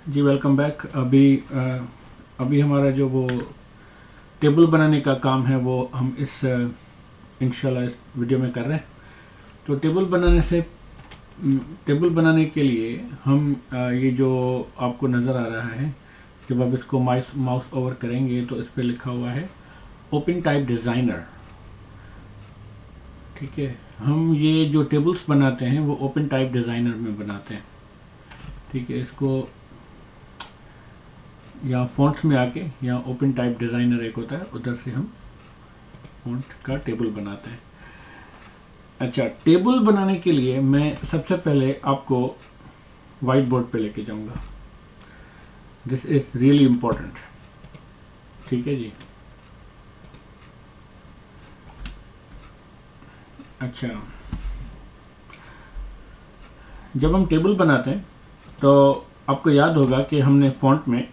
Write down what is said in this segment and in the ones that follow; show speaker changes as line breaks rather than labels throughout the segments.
जी welcome back. अभी हमारा जो वो टेबल बनाने का काम है वो हम इंशाल्लाह इस वीडियो में कर रहे हैं। तो टेबल बनाने के लिए हम ये जो आपको नज़र आ रहा है, जब आप इसको माउस ओवर करेंगे तो इस पर लिखा हुआ है ओपन टाइप डिज़ाइनर। ठीक है, हम ये जो टेबल्स बनाते हैं वो ओपन टाइप डिज़ाइनर में बनाते हैं। ठीक है, इसको या फॉन्ट्स में आके या ओपन टाइप डिज़ाइनर एक होता है, उधर से हम फॉन्ट का टेबल बनाते हैं। अच्छा, टेबल बनाने के लिए मैं सबसे पहले आपको वाइट बोर्ड पे लेके जाऊंगा। This is really important. ठीक है जी। अच्छा, जब हम टेबल बनाते हैं तो आपको याद होगा कि हमने फॉन्ट में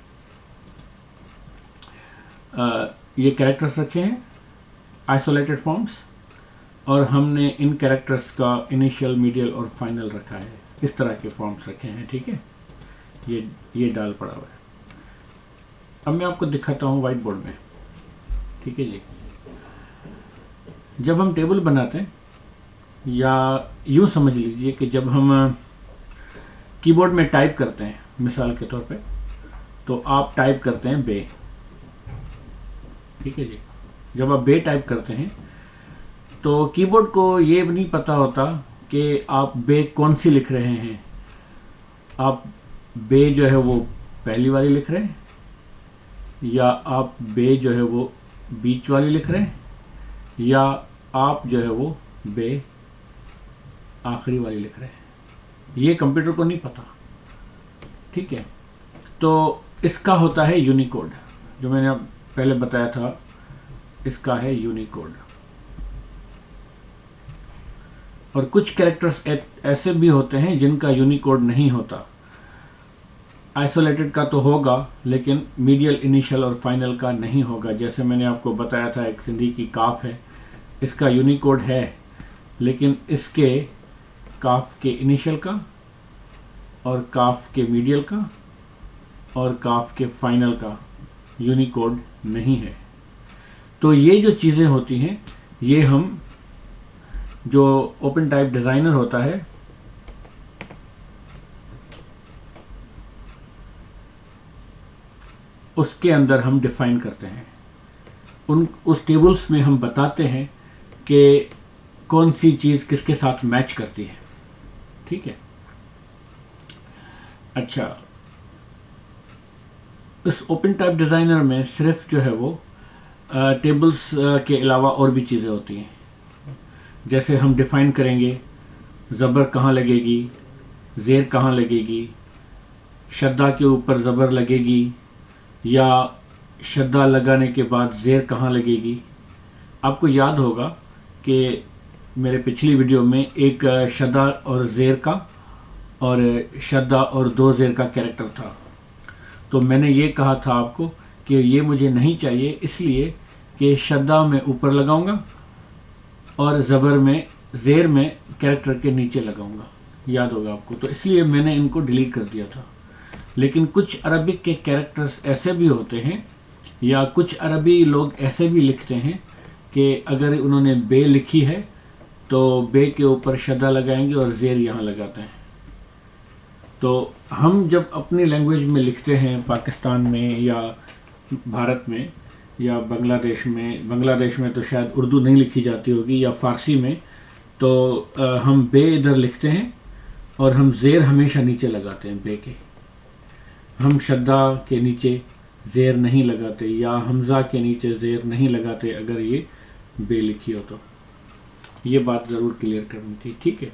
ये कैरेक्टर्स रखे हैं, आइसोलेटेड फॉर्म्स, और हमने इन कैरेक्टर्स का इनिशियल, मीडियल और फाइनल रखा है। इस तरह के फॉर्म्स रखे हैं। ठीक है, ये डाल पड़ा हुआ है। अब मैं आपको दिखाता हूँ वाइट बोर्ड में। ठीक है जी। जब हम टेबल बनाते हैं, या यूँ समझ लीजिए कि जब हम कीबोर्ड में टाइप करते हैं, मिसाल के तौर पे, तो आप टाइप करते हैं बे। ठीक है जी। जब आप बे टाइप करते हैं तो कीबोर्ड को ये नहीं पता होता कि आप बे कौन सी लिख रहे हैं। आप बे जो है वो पहली वाली लिख रहे हैं, या आप बे जो है वो बीच वाली लिख रहे हैं, या आप जो है वो बे आखिरी वाली लिख रहे हैं। ये कंप्यूटर को नहीं पता। ठीक है, तो इसका होता है यूनिकोड। जो मैंने अब पहले बताया था, इसका है यूनिकोड। और कुछ कैरेक्टर्स ऐसे भी होते हैं जिनका यूनिकोड नहीं होता। आइसोलेटेड का तो होगा, लेकिन मीडियल, इनिशियल और फाइनल का नहीं होगा। जैसे मैंने आपको बताया था, एक सिंधी की काफ है, इसका यूनिकोड है, लेकिन इसके काफ के इनिशियल का और काफ के मीडियल का और काफ के फाइनल का यूनिकोड नहीं है। तो ये जो चीज़ें होती हैं, ये हम जो ओपन टाइप डिज़ाइनर होता है, उसके अंदर हम डिफाइन करते हैं। उस टेबल्स में हम बताते हैं कि कौन सी चीज़ किसके साथ मैच करती है। ठीक है। अच्छा, इस ओपन टाइप डिज़ाइनर में सिर्फ जो है वो टेबल्स के अलावा और भी चीज़ें होती हैं। जैसे हम डिफ़ाइन करेंगे ज़बर कहाँ लगेगी, ज़ेर कहाँ लगेगी, शद्दा के ऊपर ज़बर लगेगी, या शद्दा लगाने के बाद ज़ेर कहाँ लगेगी। आपको याद होगा कि मेरे पिछली वीडियो में एक शद्दा और ज़ेर का और शद्दा और दो ज़ेर का कैरेक्टर था। तो मैंने ये कहा था आपको कि ये मुझे नहीं चाहिए, इसलिए कि शद्दा में ऊपर लगाऊंगा और ज़बर में, ज़ेर में कैरेक्टर के नीचे लगाऊंगा। याद होगा आपको। तो इसलिए मैंने इनको डिलीट कर दिया था। लेकिन कुछ अरबिक के कैरेक्टर्स ऐसे भी होते हैं, या कुछ अरबी लोग ऐसे भी लिखते हैं कि अगर उन्होंने बे लिखी है तो बे के ऊपर शद्दा लगाएंगे और ज़ेर यहाँ लगाते हैं। तो हम जब अपनी लैंग्वेज में लिखते हैं, पाकिस्तान में या भारत में या बांग्लादेश में तो शायद उर्दू नहीं लिखी जाती होगी, या फ़ारसी में, तो हम बे इधर लिखते हैं और हम ज़ेर हमेशा नीचे लगाते हैं बे के। हम शद्दा के नीचे ज़ेर नहीं लगाते, या हमज़ा के नीचे ज़ेर नहीं लगाते अगर ये बे लिखी हो तो। ये बात ज़रूर क्लियर करनी थी। ठीक है।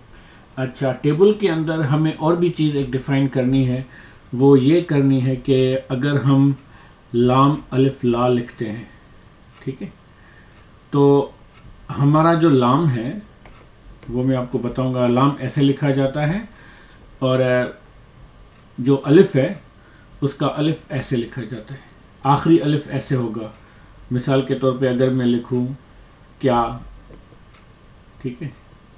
अच्छा, टेबल के अंदर हमें और भी चीज़ एक डिफ़ाइन करनी है। वो ये करनी है कि अगर हम लाम अलिफ ला लिखते हैं, ठीक है, तो हमारा जो लाम है वो मैं आपको बताऊंगा। लाम ऐसे लिखा जाता है, और जो अलिफ है उसका अलिफ ऐसे लिखा जाता है। आखिरी अलिफ ऐसे होगा। मिसाल के तौर पे अगर मैं लिखूं क्या, ठीक है,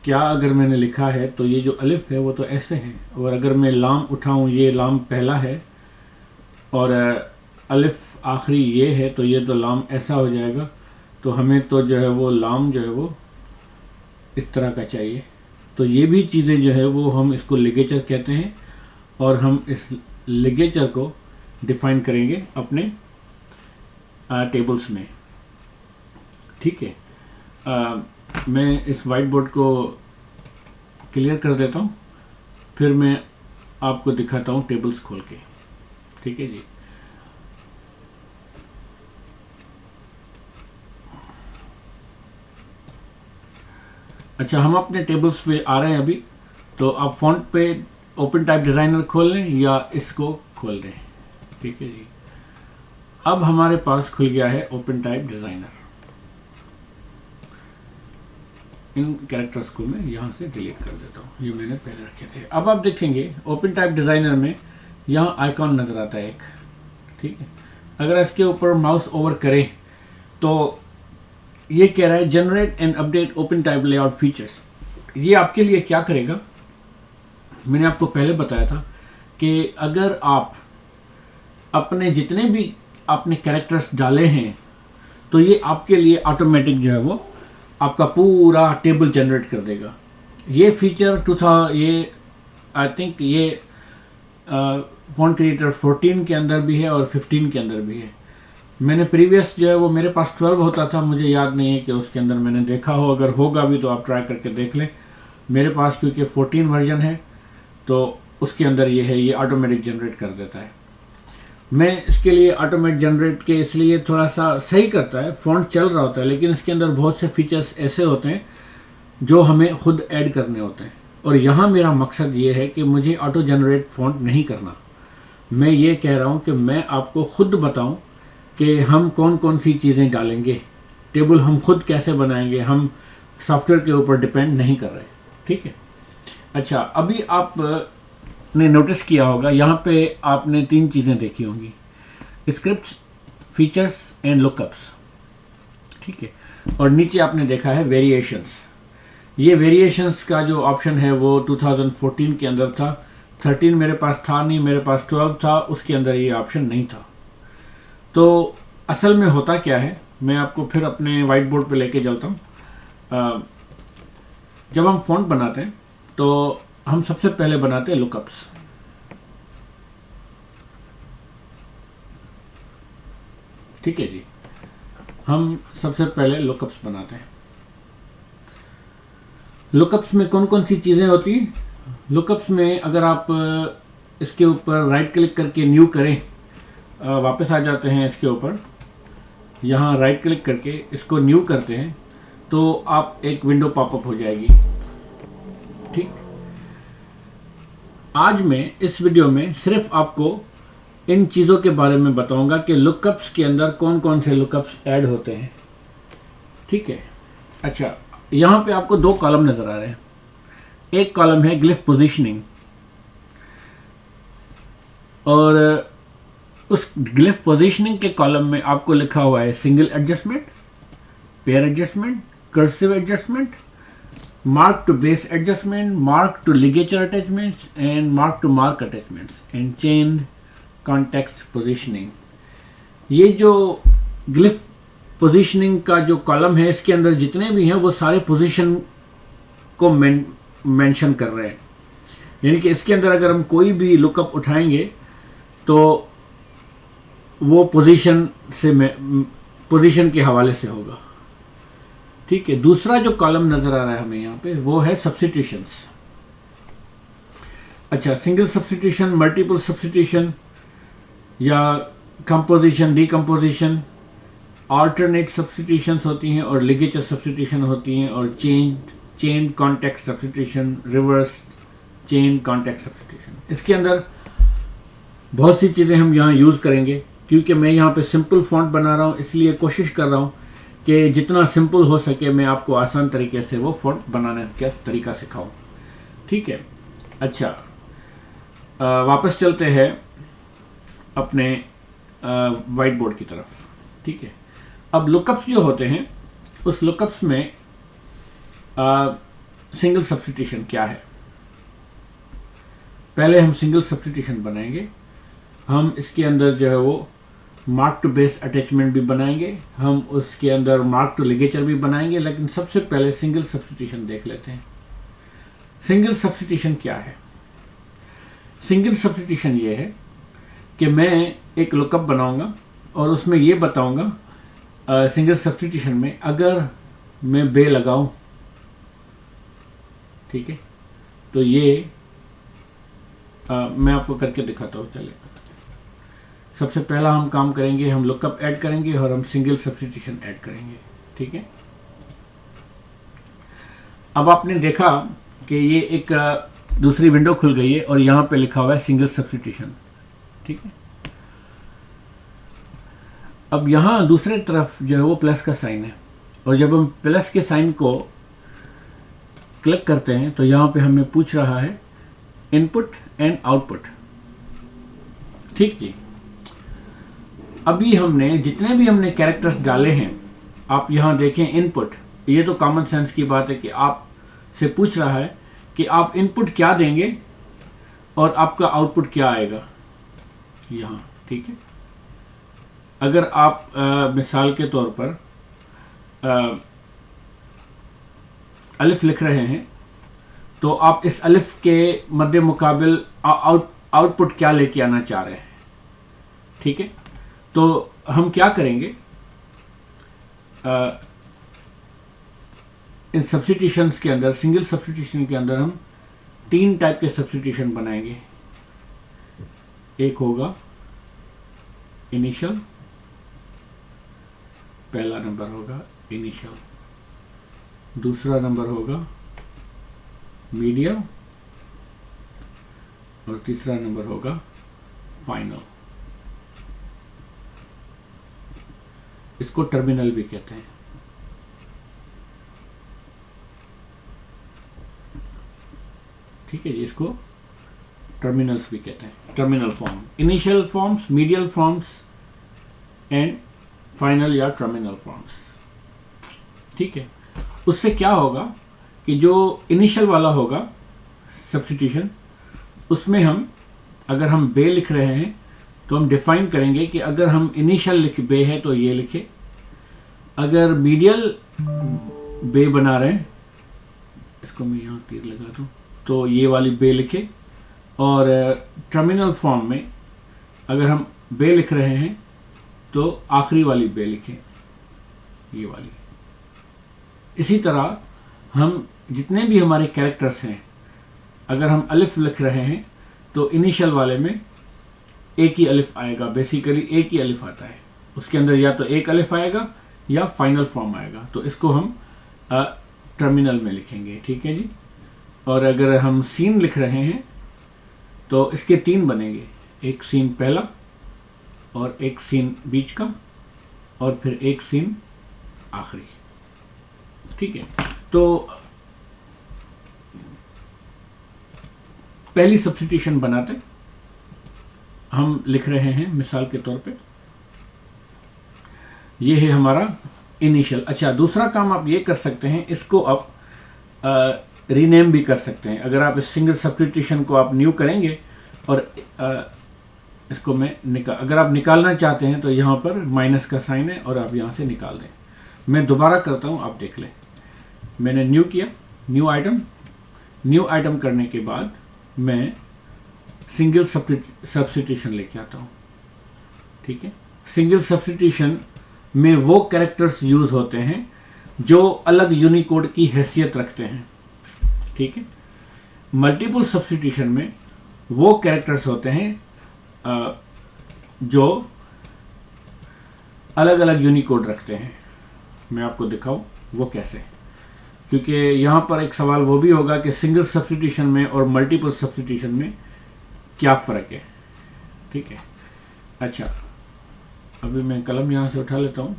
क्या अगर मैंने लिखा है तो ये जो अलिफ है वो तो ऐसे है, और अगर मैं लाम उठाऊं, ये लाम पहला है, और अलिफ आखिरी ये है, तो ये तो लाम ऐसा हो जाएगा। तो हमें तो जो है वो लाम जो है वो इस तरह का चाहिए। तो ये भी चीज़ें जो है वो हम इसको लिगेचर कहते हैं, और हम इस लिगेचर को डिफाइन करेंगे अपने टेबल्स में। ठीक है, मैं इस वाइट बोर्ड को क्लियर कर देता हूँ, फिर मैं आपको दिखाता हूँ टेबल्स खोल के। ठीक है जी। अच्छा, हम अपने टेबल्स पे आ रहे हैं अभी। तो आप फॉन्ट पे ओपन टाइप डिज़ाइनर खोल लें या इसको खोल दें। ठीक है जी। अब हमारे पास खुल गया है ओपन टाइप डिज़ाइनर। इन कैरेक्टर्स को मैं यहाँ से डिलीट कर देता हूँ, ये मैंने पहले रखे थे। अब आप देखेंगे ओपन टाइप डिज़ाइनर में यहाँ आइकॉन नज़र आता है एक। ठीक है, अगर इसके ऊपर माउस ओवर करें तो ये कह रहा है generate and update open type layout features. ये आपके लिए क्या करेगा, मैंने आपको पहले बताया था कि अगर आप अपने जितने भी आपने कैरेक्टर्स डाले हैं तो ये आपके लिए ऑटोमेटिक जो है वो आपका पूरा टेबल जनरेट कर देगा। ये फीचर ये आई थिंक ये फॉन्ट क्रिएटर 14 के अंदर भी है और 15 के अंदर भी है। मैंने प्रीवियस जो है वो मेरे पास 12 होता था, मुझे याद नहीं है कि उसके अंदर मैंने देखा हो। अगर होगा भी तो आप ट्राई करके देख लें। मेरे पास क्योंकि 14 वर्जन है तो उसके अंदर ये है, ये ऑटोमेटिक जनरेट कर देता है। मैं इसके लिए ऑटोमेटिक जनरेट के इसलिए थोड़ा सा सही करता है, फ़ॉन्ट चल रहा होता है लेकिन इसके अंदर बहुत से फीचर्स ऐसे होते हैं जो हमें खुद ऐड करने होते हैं। और यहाँ मेरा मकसद ये है कि मुझे ऑटो जनरेट फ़ॉन्ट नहीं करना। मैं ये कह रहा हूँ कि मैं आपको खुद बताऊँ कि हम कौन कौन सी चीज़ें डालेंगे, टेबल हम खुद कैसे बनाएंगे, हम सॉफ्टवेयर के ऊपर डिपेंड नहीं कर रहे। ठीक है। अच्छा, अभी आपने नोटिस किया होगा यहाँ पे आपने 3 चीज़ें देखी होंगी, स्क्रिप्ट्स, फीचर्स एंड लुकअप्स। ठीक है, और नीचे आपने देखा है वेरिएशंस। ये वेरिएशंस का जो ऑप्शन है वो 2014 के अंदर था। 13 मेरे पास था नहीं, मेरे पास 12 था, उसके अंदर ये ऑप्शन नहीं था। तो असल में होता क्या है, मैं आपको फिर अपने वाइट बोर्ड पे लेके चलता हूँ। जब हम फॉन्ट बनाते हैं तो हम सबसे पहले बनाते हैं लुकअप्स। ठीक है जी, हम सबसे पहले लुकअप्स बनाते हैं। लुकअप्स में कौन कौन सी चीज़ें होती हैं? लुकअप्स में अगर आप इसके ऊपर राइट क्लिक करके न्यू करें, वापस आ जाते हैं इसके ऊपर, यहाँ राइट क्लिक करके इसको न्यू करते हैं तो आप एक विंडो पॉपअप हो जाएगी। ठीक, आज मैं इस वीडियो में सिर्फ आपको इन चीज़ों के बारे में बताऊंगा कि लुकअप्स के अंदर कौन कौन से लुकअप्स ऐड होते हैं। ठीक है। अच्छा, यहाँ पे आपको 2 कॉलम नज़र आ रहे हैं। एक कॉलम है ग्लिफ पोजीशनिंग, और उस ग्लिफ पोजीशनिंग के कॉलम में आपको लिखा हुआ है single adjustment, pair adjustment, cursive adjustment, mark to base adjustment, mark to ligature attachments and mark to mark attachments and chain context positioning. ये जो ग्लिफ पोजीशनिंग का जो कॉलम है इसके अंदर जितने भी हैं वो सारे पोजीशन को मेंशन कर रहे हैं। यानी कि इसके अंदर अगर हम कोई भी लुकअप उठाएंगे तो वो पोजीशन के हवाले से होगा। ठीक है। दूसरा जो कॉलम नज़र आ रहा है हमें यहाँ पे वो है सब्स्टिट्यूशंस। अच्छा, सिंगल सब्स्टिट्यूशन, मल्टीपल सब्स्टिट्यूशन या कंपोजिशन, डीकम्पोजिशन, अल्टरनेट सब्स्टिट्यूशंस होती हैं और लिगेचर सब्स्टिट्यूशन होती हैं, और chain context substitution, reverse chain context substitution. इसके अंदर बहुत सी चीज़ें हम यहाँ यूज़ करेंगे। क्योंकि मैं यहाँ पे सिंपल फॉन्ट बना रहा हूँ इसलिए कोशिश कर रहा हूँ कि जितना सिंपल हो सके मैं आपको आसान तरीके से वो फॉन्ट बनाने का तरीका सिखाऊँ। ठीक है। अच्छा, वापस चलते हैं अपने वाइट बोर्ड की तरफ। ठीक है। अब लुकअप्स जो होते हैं उस लुकअप्स में सिंगल सब्स्टिट्यूशन क्या है, पहले हम सिंगल सब्स्टिट्यूशन बनाएंगे। हम इसके अंदर जो है वो मार्क टू बेस अटैचमेंट भी बनाएंगे, हम उसके अंदर मार्क टू लिगेचर भी बनाएंगे, लेकिन सबसे पहले सिंगल सब्स्टिट्यूशन देख लेते हैं। सिंगल सब्स्टिट्यूशन क्या है? सिंगल सब्स्टिट्यूशन ये है कि मैं एक लुकअप बनाऊंगा और उसमें ये बताऊंगा सिंगल सब्स्टिट्यूशन में अगर मैं बे लगाऊं, ठीक है, तो ये मैं आपको करके दिखाता हूँ। चलिए, सबसे पहला हम काम करेंगे, हम लुकअप ऐड करेंगे और हम सिंगल सब्स्टिट्यूशन ऐड करेंगे, ठीक है। अब आपने देखा कि ये एक दूसरी विंडो खुल गई है और यहाँ पे लिखा हुआ है सिंगल सब्स्टिट्यूशन, ठीक है। अब यहाँ दूसरे तरफ जो है वो प्लस का साइन है, और जब हम प्लस के साइन को क्लिक करते हैं तो यहाँ पे हमें पूछ रहा है इनपुट एंड आउटपुट, ठीक जी। अभी हमने जितने भी हमने कैरेक्टर्स डाले हैं, आप यहाँ देखें इनपुट, ये तो कॉमन सेंस की बात है कि आप से पूछ रहा है कि आप इनपुट क्या देंगे और आपका आउटपुट क्या आएगा यहाँ, ठीक है। अगर आप मिसाल के तौर पर अलिफ लिख रहे हैं तो आप इस अलिफ के मध्य मुकाबिल आउटपुट क्या लेके आना चाह रहे हैं, ठीक है। तो हम क्या करेंगे, इन सब्स्टिट्यूशंस के अंदर, सिंगल सब्स्टिट्यूशन के अंदर हम 3 टाइप के सब्स्टिट्यूशन बनाएंगे। एक होगा इनिशियल, पहला नंबर होगा इनिशियल, दूसरा नंबर होगा मीडियम और तीसरा नंबर होगा फाइनल। इसको टर्मिनल भी कहते हैं, ठीक है जी। इसको टर्मिनल्स भी कहते हैं, terminal form, initial forms, medial forms and final या टर्मिनल फॉर्म्स, ठीक है। उससे क्या होगा कि जो इनिशियल वाला होगा सब्स्टिट्यूशन, उसमें हम अगर हम बे लिख रहे हैं तो हम डिफाइन करेंगे कि अगर हम इनिशियल लिख बे है तो ये लिखे, अगर मीडियल बे बना रहे हैं, इसको मैं यहाँ तीर लगा दूँ, तो ये वाली बे लिखे, और टर्मिनल फॉर्म में अगर हम बे लिख रहे हैं तो आखिरी वाली बे लिखें, ये वाली। इसी तरह हम जितने भी हमारे कैरेक्टर्स हैं, अगर हम अलिफ लिख रहे हैं तो इनिशियल वाले में एक ही अलिफ आएगा, बेसिकली एक ही अलिफ आता है, उसके अंदर या तो एक अलिफ आएगा या फाइनल फॉर्म आएगा, तो इसको हम टर्मिनल में लिखेंगे, ठीक है जी। और अगर हम सीन लिख रहे हैं तो इसके 3 बनेंगे, एक सीन पहला और एक सीन बीच का और फिर एक सीन आखिरी, ठीक है। तो पहली सब्स्टिट्यूशन बनाते हम लिख रहे हैं, मिसाल के तौर पे ये है हमारा इनिशियल। अच्छा, दूसरा काम आप ये कर सकते हैं, इसको आप रीनेम भी कर सकते हैं। अगर आप इस सिंगल सब्स्टिट्यूशन को आप न्यू करेंगे और इसको मैं अगर आप निकालना चाहते हैं तो यहाँ पर माइनस का साइन है और आप यहाँ से निकाल दें। मैं दोबारा करता हूँ, आप देख लें। मैंने न्यू किया, न्यू आइटम करने के बाद मैं सिंगल सब्स्टिट्यूशन लेके आता हूँ, ठीक है। सिंगल सब्स्टिट्यूशन में वो कैरेक्टर्स यूज होते हैं जो अलग यूनिकोड की हैसियत रखते हैं, ठीक है। मल्टीपल सब्स्टिट्यूशन में वो कैरेक्टर्स होते हैं जो अलग अलग यूनिकोड रखते हैं। मैं आपको दिखाऊं वो कैसे, क्योंकि यहाँ पर एक सवाल वो भी होगा कि सिंगल सब्स्टिट्यूशन में और मल्टीपल सब्स्टिट्यूशन में क्या फ़र्क है, ठीक है। अच्छा, अभी मैं कलम यहाँ से उठा लेता हूँ।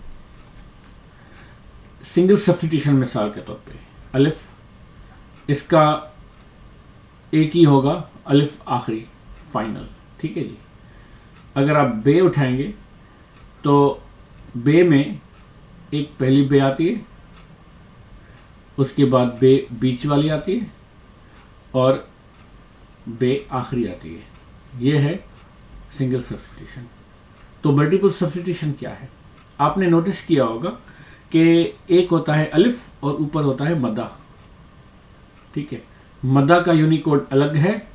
सिंगल सब्स्टिट्यूशन मिसाल के तौर पे अलिफ, इसका एक ही होगा, अलिफ आखिरी फाइनल, ठीक है जी। अगर आप बे उठाएंगे तो बे में एक पहली बे आती है, उसके बाद बे बीच वाली आती है और बे आखिरी आती है। ये है सिंगल सब्स्टिट्यूशन। तो मल्टीपल सब्स्टिट्यूशन क्या है? आपने नोटिस किया होगा कि एक होता है अलिफ और ऊपर होता है मद्दा। ठीक है, मद्दा का यूनिकोड अलग है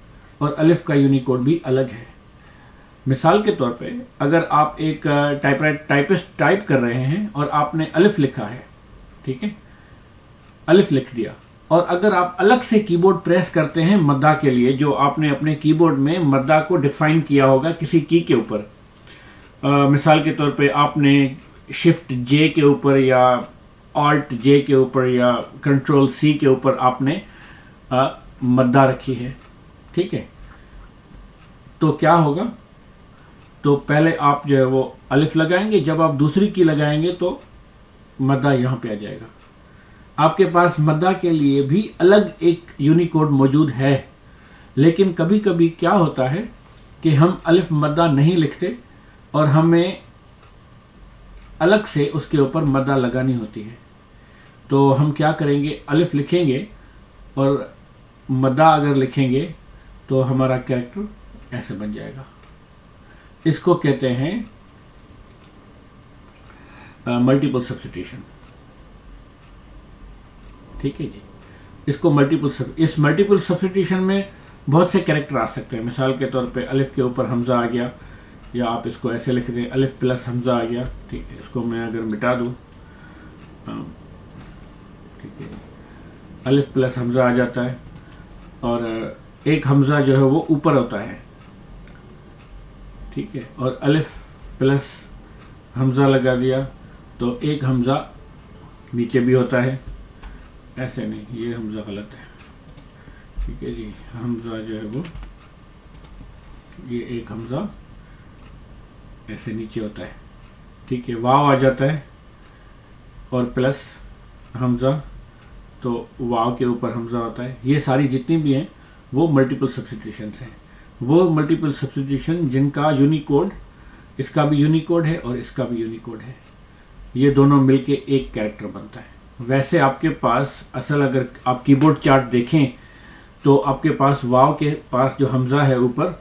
और अलिफ का यूनिकोड भी अलग है। मिसाल के तौर पे अगर आप एक टाइपिस्ट टाइप कर रहे हैं और आपने अलिफ लिखा है, ठीक है, अलिफ लिख दिया, और अगर आप अलग से कीबोर्ड प्रेस करते हैं मद्दा के लिए, जो आपने अपने कीबोर्ड में मद्दा को डिफाइन किया होगा किसी की के ऊपर, मिसाल के तौर पे आपने शिफ्ट जे के ऊपर या ऑल्ट जे के ऊपर या कंट्रोल सी के ऊपर आपने मद्दा रखी है, ठीक है, तो क्या होगा? तो पहले आप जो है वो अलिफ लगाएंगे, जब आप दूसरी की लगाएंगे तो मद्दा यहाँ पे आ जाएगा। आपके पास मद्दा के लिए भी अलग एक यूनिकोड मौजूद है, लेकिन कभी कभी क्या होता है कि हम अलिफ मद्दा नहीं लिखते और हमें अलग से उसके ऊपर मद्दा लगानी होती है। तो हम क्या करेंगे, अलिफ लिखेंगे और मद्दा अगर लिखेंगे तो हमारा कैरेक्टर ऐसे बन जाएगा। इसको कहते हैं मल्टीपल सब्स्टिट्यूशन। ठीक है जी, इसको इस मल्टीपल सब्स्टिट्यूशन में बहुत से कैरेक्टर आ सकते हैं। मिसाल के तौर पे अलिफ के ऊपर हमजा आ गया, या आप इसको ऐसे लिख दें अलिफ प्लस हमजा आ गया। ठीक है, इसको मैं अगर मिटा दूं, ठीक है, अलिफ प्लस हमजा आ जाता है, और एक हमजा जो है वो ऊपर होता है, ठीक है, और अलिफ प्लस हमजा लगा दिया तो एक हमजा नीचे भी होता है, ऐसे नहीं, ये हमजा गलत है। ठीक है जी, हमजा जो है वो ये एक हमजा ऐसे नीचे होता है, ठीक है, वाव आ जाता है और प्लस हमजा तो वाव के ऊपर हमजा होता है। ये सारी जितनी भी हैं वो मल्टीपल सब्स्टिट्यूशंस हैं। वो मल्टीपल सब्स्टिट्यूशन जिनका यूनिकोड, इसका भी यूनिकोड है और इसका भी यूनिकोड है, ये दोनों मिलके एक कैरेक्टर बनता है। वैसे आपके पास असल अगर आप कीबोर्ड चार्ट देखें तो आपके पास वाव के पास जो हमजा है ऊपर,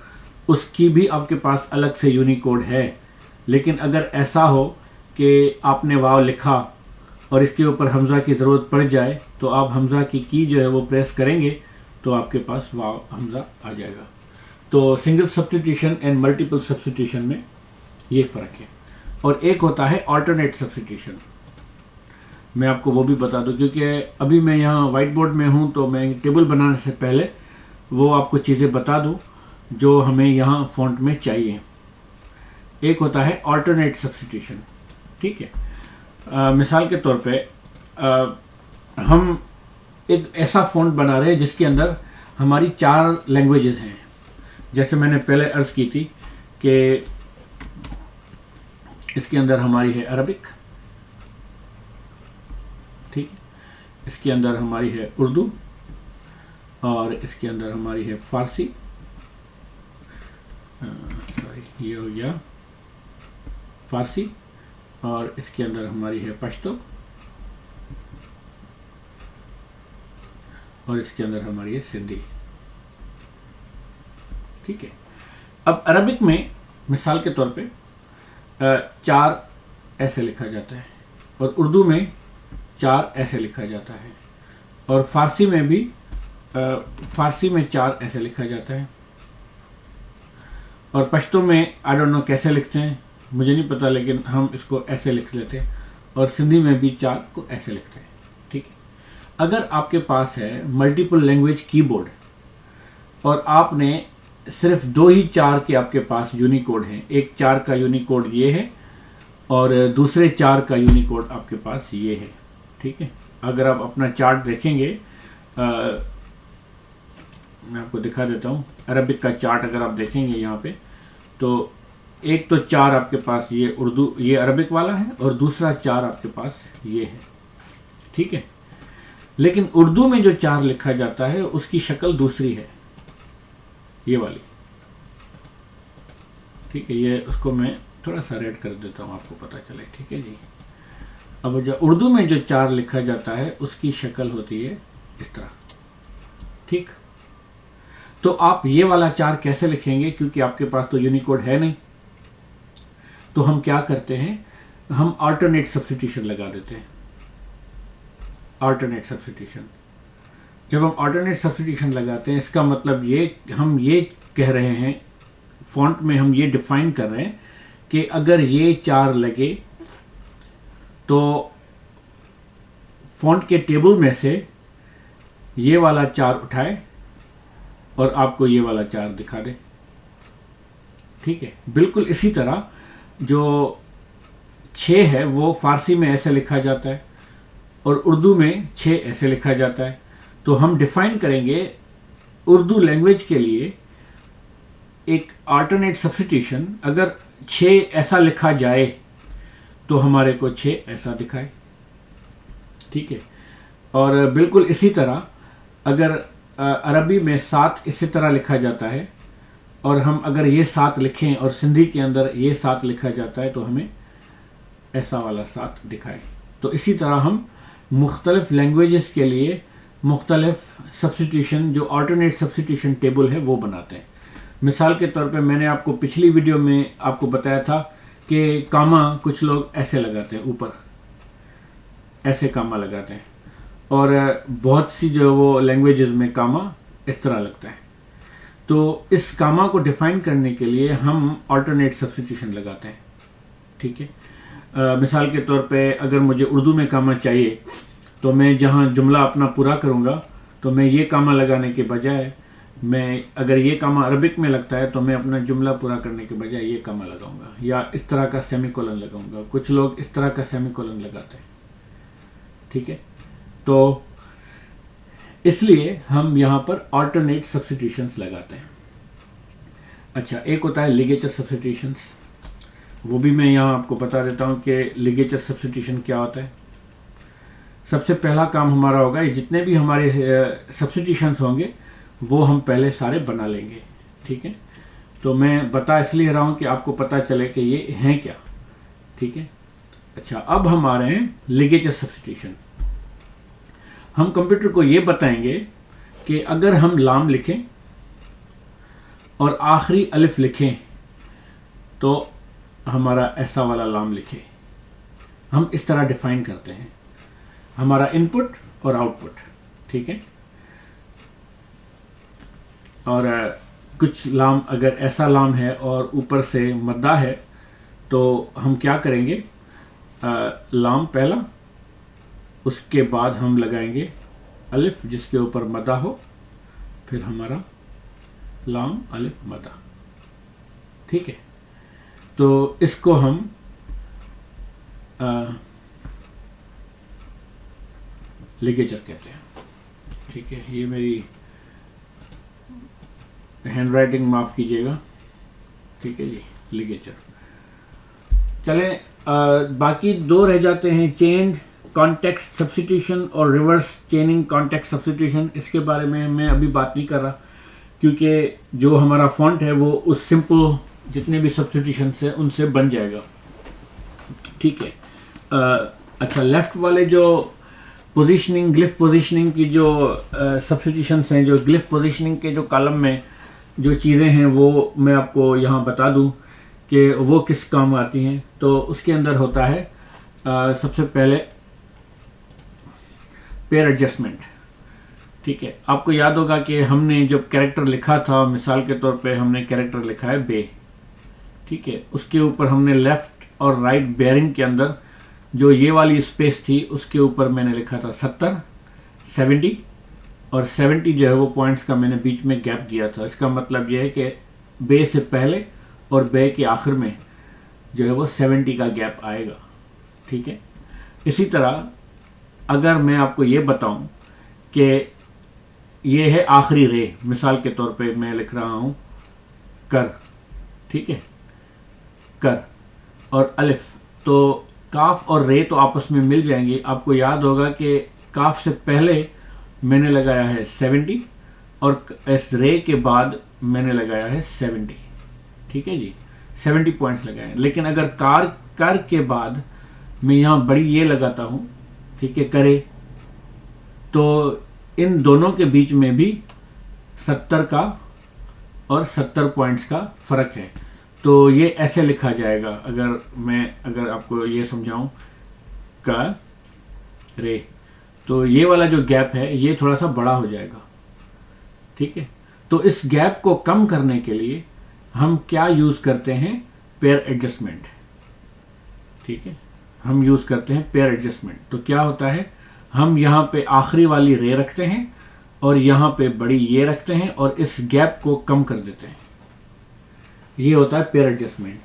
उसकी भी आपके पास अलग से यूनिकोड है। लेकिन अगर ऐसा हो कि आपने वाव लिखा और इसके ऊपर हमजा की ज़रूरत पड़ जाए तो आप हमजा की जो है वो प्रेस करेंगे तो आपके पास वाव हमजा आ जाएगा। तो single substitution and multiple substitution में ये फ़र्क है। और एक होता है ऑल्टरनेट सब्स्टिट्यूशन, मैं आपको वो भी बता दूं क्योंकि अभी मैं यहाँ वाइट बोर्ड में हूँ, तो मैं टेबल बनाने से पहले वो आपको चीज़ें बता दूं जो हमें यहाँ फ़ॉन्ट में चाहिए। एक होता है ऑल्टरनेट सब्स्टिट्यूशन, ठीक है, मिसाल के तौर पे हम एक ऐसा फ़ॉन्ट बना रहे हैं जिसके अंदर हमारी 4 लैंग्वेजेस हैं। जैसे मैंने पहले अर्ज़ की थी कि इसके अंदर हमारी है अरबिक, ठीक, इसके अंदर हमारी है उर्दू, और इसके अंदर हमारी है फारसी, सॉरी ये हो गया फारसी, और इसके अंदर हमारी है पश्तो, और इसके अंदर हमारी है सिंधी। ठीक है, अब अरबिक में मिसाल के तौर पे 4 ऐसे लिखा जाता है, और उर्दू में 4 ऐसे लिखा जाता है, और फारसी में भी फारसी में 4 ऐसे लिखा जाता है, और पश्तो में आई डोंट नो कैसे लिखते हैं, मुझे नहीं पता, लेकिन हम इसको ऐसे लिख लेते हैं, और सिंधी में भी 4 को ऐसे लिखते हैं। ठीक है, अगर आपके पास है मल्टीपल लैंग्वेज कीबोर्ड और आपने सिर्फ 2 ही 4 के आपके पास यूनिकोड हैं, एक 4 का यूनिकोड ये है और दूसरे 4 का यूनिकोड आपके पास ये है। ठीक है, अगर आप अपना चार्ट देखेंगे, मैं आपको दिखा देता हूँ, अरबिक का चार्ट अगर आप देखेंगे यहाँ पे, तो एक तो 4 आपके पास ये उर्दू, ये अरबिक वाला है, और दूसरा 4 आपके पास ये है। ठीक है, लेकिन उर्दू में जो 4 लिखा जाता है उसकी शक्ल दूसरी है, ये वाली। ठीक है, ये उसको मैं थोड़ा सा रेड कर देता हूँ आपको पता चले। ठीक है जी, अब जो उर्दू में जो 4 लिखा जाता है उसकी शक्ल होती है इस तरह। ठीक, तो आप ये वाला 4 कैसे लिखेंगे, क्योंकि आपके पास तो यूनिकोड है नहीं। तो हम क्या करते हैं, हम अल्टरनेट सब्स्टिट्यूशन लगा देते हैं। अल्टरनेट सब्स्टिट्यूशन, जब हम अल्टरनेट सब्स्टिट्यूशन लगाते हैं, इसका मतलब ये हम ये कह रहे हैं, फॉन्ट में हम ये डिफाइन कर रहे हैं कि अगर ये 4 लगे तो फॉन्ट के टेबल में से ये वाला 4 उठाए और आपको ये वाला 4 दिखा दे। ठीक है, बिल्कुल इसी तरह जो 6 है वो फारसी में ऐसे लिखा जाता है और उर्दू में 6 ऐसे लिखा जाता है। तो हम डिफाइन करेंगे उर्दू लैंग्वेज के लिए एक अल्टरनेट सब्स्टिट्यूशन, अगर 6 ऐसा लिखा जाए तो हमारे को 6 ऐसा दिखाए। ठीक है, और बिल्कुल इसी तरह अगर अरबी में 7 इसी तरह लिखा जाता है और हम अगर ये 7 लिखें और सिंधी के अंदर ये 7 लिखा जाता है तो हमें ऐसा वाला 7 दिखाए। तो इसी तरह हम मुख्तलिफ लैंग्वेजेस के लिए मुख्तलिफ सब्स्टिट्यूशन, जो अल्टरनेट सब्स्टिट्यूशन टेबल है वो बनाते हैं। मिसाल के तौर पे मैंने आपको पिछली वीडियो में आपको बताया था कि कामा कुछ लोग ऐसे लगाते हैं, ऊपर ऐसे कामा लगाते हैं, और बहुत सी जो वो लैंग्वेजेस में कामा इस तरह लगता है। तो इस कामा को डिफाइन करने के लिए हम अल्टरनेट सब्स्टिट्यूशन लगाते हैं। ठीक है, मिसाल के तौर पे अगर मुझे उर्दू में कामा चाहिए तो मैं जहाँ जुमला अपना पूरा करूँगा तो मैं ये कामा लगाने के बजाय, मैं अगर ये कामा अरबिक में लगता है तो मैं अपना जुमला पूरा करने के बजाय ये कामा लगाऊंगा या इस तरह का सेमीकोलन लगाऊंगा। कुछ लोग इस तरह का सेमीकोलन लगाते हैं। ठीक है, तो इसलिए हम यहाँ पर अल्टरनेट सब्स्टिट्यूशंस लगाते हैं। अच्छा, एक होता है लिगेचर सब्स्टिट्यूशंस, वो भी मैं यहाँ आपको बता देता हूँ कि लिगेचर सब्स्टिट्यूशन क्या होता है। सबसे पहला काम हमारा होगा, जितने भी हमारे सब्स्टिट्यूशंस होंगे वो हम पहले सारे बना लेंगे। ठीक है, तो मैं बता इसलिए रहा हूँ कि आपको पता चले कि ये हैं क्या। ठीक है, अच्छा, अब हम आ रहे हैं लिगेचर सब्स्टिट्यूशन। हम कंप्यूटर को ये बताएंगे कि अगर हम लाम लिखें और आखिरी अलिफ लिखें तो हमारा ऐसा वाला लाम लिखे। हम इस तरह डिफाइन करते हैं हमारा इनपुट और आउटपुट। ठीक है, और कुछ लाम अगर ऐसा लाम है और ऊपर से मद्दा है तो हम क्या करेंगे, लाम पहला, उसके बाद हम लगाएंगे अलिफ जिसके ऊपर मद्दा हो, फिर हमारा लाम अलिफ मद्दा। ठीक है, तो इसको हम लिगेचर कहते हैं। ठीक है, ये मेरी हैंड राइटिंग माफ कीजिएगा। ठीक है जी, लिगेचर। चले, बाकी 2 रह जाते हैं, चेन कॉन्टेक्स्ट सब्स्टिट्यूशन और रिवर्स चेनिंग कॉन्टेक्स्ट सब्स्टिट्यूशन। इसके बारे में मैं अभी बात नहीं कर रहा क्योंकि जो हमारा फॉन्ट है वो उस सिंपल जितने भी सब्स्टिट्यूशन है उनसे बन जाएगा। ठीक है, अच्छा, लेफ्ट वाले जो पोजीशनिंग, ग्लिफ पोजीशनिंग की जो सब्स्टिट्यूशंस हैं, जो ग्लिफ पोजीशनिंग के जो कॉलम में जो चीज़ें हैं वो मैं आपको यहाँ बता दूँ कि वो किस काम आती हैं। तो उसके अंदर होता है सबसे पहले पेयर एडजस्टमेंट। ठीक है, आपको याद होगा कि हमने जब कैरेक्टर लिखा था, मिसाल के तौर पे हमने कैरेक्टर लिखा है बे। ठीक है, उसके ऊपर हमने लेफ्ट और राइट बेयरिंग के अंदर जो ये वाली स्पेस थी उसके ऊपर मैंने लिखा था 70, 70 और 70 जो है वो पॉइंट्स का मैंने बीच में गैप दिया था। इसका मतलब ये है कि बे से पहले और बे के आखिर में जो है वो 70 का गैप आएगा। ठीक है, इसी तरह अगर मैं आपको ये बताऊं कि ये है आखिरी रे, मिसाल के तौर पे मैं लिख रहा हूं कर। ठीक है, कर और अलिफ, तो काफ और रे तो आपस में मिल जाएंगे। आपको याद होगा कि काफ से पहले मैंने लगाया है 70 और इस रे के बाद मैंने लगाया है 70। ठीक है जी, 70 पॉइंट्स लगाए। लेकिन अगर कर के बाद मैं यहाँ बड़ी ये लगाता हूँ, ठीक है, करे, तो इन दोनों के बीच में भी 70 का और 70 पॉइंट्स का फ़र्क है। तो ये ऐसे लिखा जाएगा, अगर आपको ये समझाऊं का रे, तो ये वाला जो गैप है ये थोड़ा सा बड़ा हो जाएगा, ठीक है। तो इस गैप को कम करने के लिए हम क्या यूज़ करते हैं, पेयर एडजस्टमेंट, ठीक है। हम यूज़ करते हैं पेयर एडजस्टमेंट। तो क्या होता है, हम यहाँ पे आखिरी वाली रे रखते हैं और यहाँ पे बड़ी ये रखते हैं और इस गैप को कम कर देते हैं। ये होता है पेयर एडजस्टमेंट।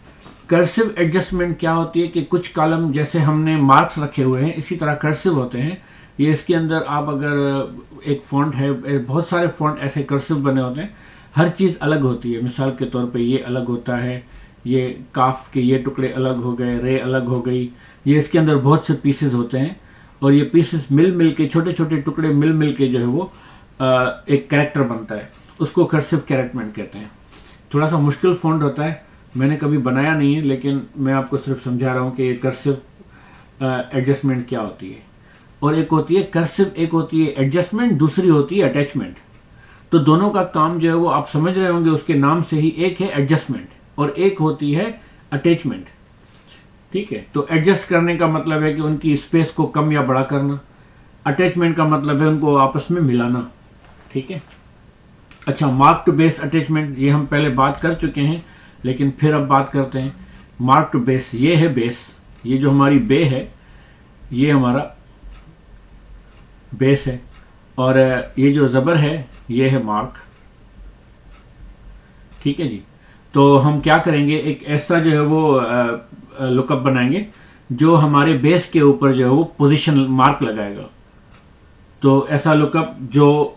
कर्सिव एडजस्टमेंट क्या होती है कि कुछ कॉलम जैसे हमने मार्क्स रखे हुए हैं, इसी तरह कर्सिव होते हैं। ये इसके अंदर आप अगर एक फॉन्ट है, बहुत सारे फॉन्ट ऐसे कर्सिव बने होते हैं, हर चीज़ अलग होती है। मिसाल के तौर पे ये अलग होता है, ये काफ के ये टुकड़े अलग हो गए, रे अलग हो गई, ये इसके अंदर बहुत से पीसेस होते हैं और ये पीसेस मिल के, छोटे छोटे टुकड़े मिल के जो है वो एक कैरेक्टर बनता है, उसको कर्सिव कैरेक्टमेंट कहते हैं। थोड़ा सा मुश्किल फॉन्ट होता है, मैंने कभी बनाया नहीं है, लेकिन मैं आपको सिर्फ समझा रहा हूँ कि ये कर्सिव एडजस्टमेंट क्या होती है। और एक होती है कर्सिव, एक होती है एडजस्टमेंट, दूसरी होती है अटैचमेंट। तो दोनों का काम जो है वो आप समझ रहे होंगे उसके नाम से ही, एक है एडजस्टमेंट और एक होती है अटैचमेंट, ठीक है। तो एडजस्ट करने का मतलब है कि उनकी स्पेस को कम या बड़ा करना, अटैचमेंट का मतलब है उनको आपस में मिलाना, ठीक है। अच्छा, मार्क टू बेस अटैचमेंट, ये हम पहले बात कर चुके हैं, लेकिन फिर अब बात करते हैं। मार्क टू बेस, ये है बेस, ये जो हमारी बे है ये हमारा बेस है, और ये जो ज़बर है ये है मार्क, ठीक है जी। तो हम क्या करेंगे, एक ऐसा जो है वो लुकअप बनाएंगे जो हमारे बेस के ऊपर जो है वो पोजीशन मार्क लगाएगा। तो ऐसा लुकअप जो